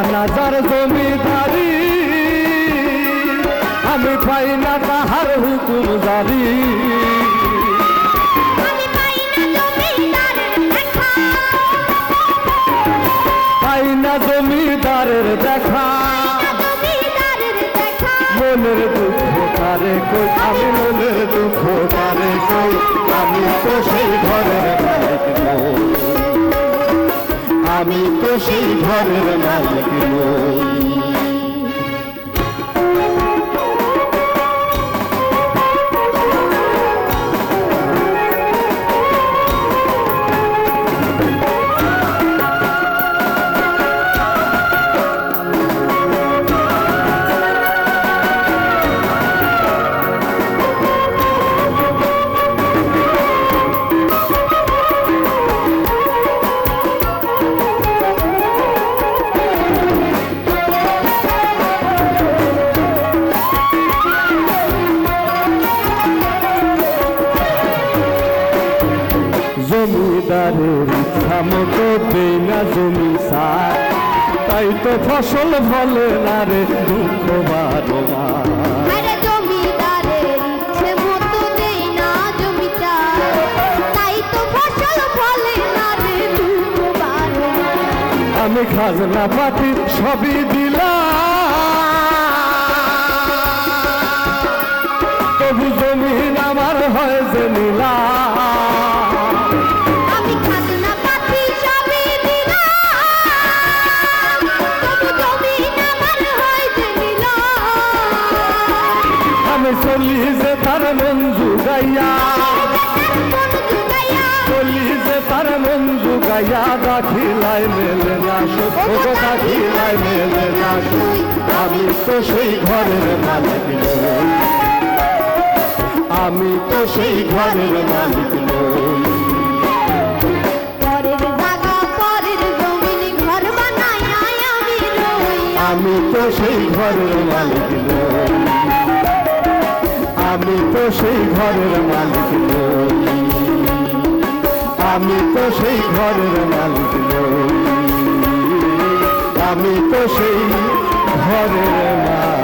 ঠিকানা যার জমিদারি, আমি পাই না তাহার হুকুম জারি। পাই না জমিদারের দেখা, মনের দুঃখ কারে কই, আমি মনের দুঃখ কারে কই, আমি তো সেই ঘরের মালিক নই, আমি তো সেই ঘরের মালিক নই। জমিদারের ইচ্ছা মতো দেই না জমি সার, তাই তো ফসল ফলে না রে দুঃখ বারোয়া। আমি খাজনা পাতি সবই দিলাম, তবু জমিন আমার হয় যে নীলা। আমি চলি যে তার মন জুগাইয়া, চলি যে তার মন জুগাইয়া, দাখিলাই মেলে না সুখ, দাখিলাই মেলে না সুখ, আমি তো সেই ঘরের মালিক নই, আমি তো সেই ঘরের মালিক নই। আমি তো সেই ঘরের মালিক নই, আমি তো সেই ঘরের মালিক নই, আমি তো সেই ঘরের মালিক নই, আমি তো সেই ঘরের মালিক।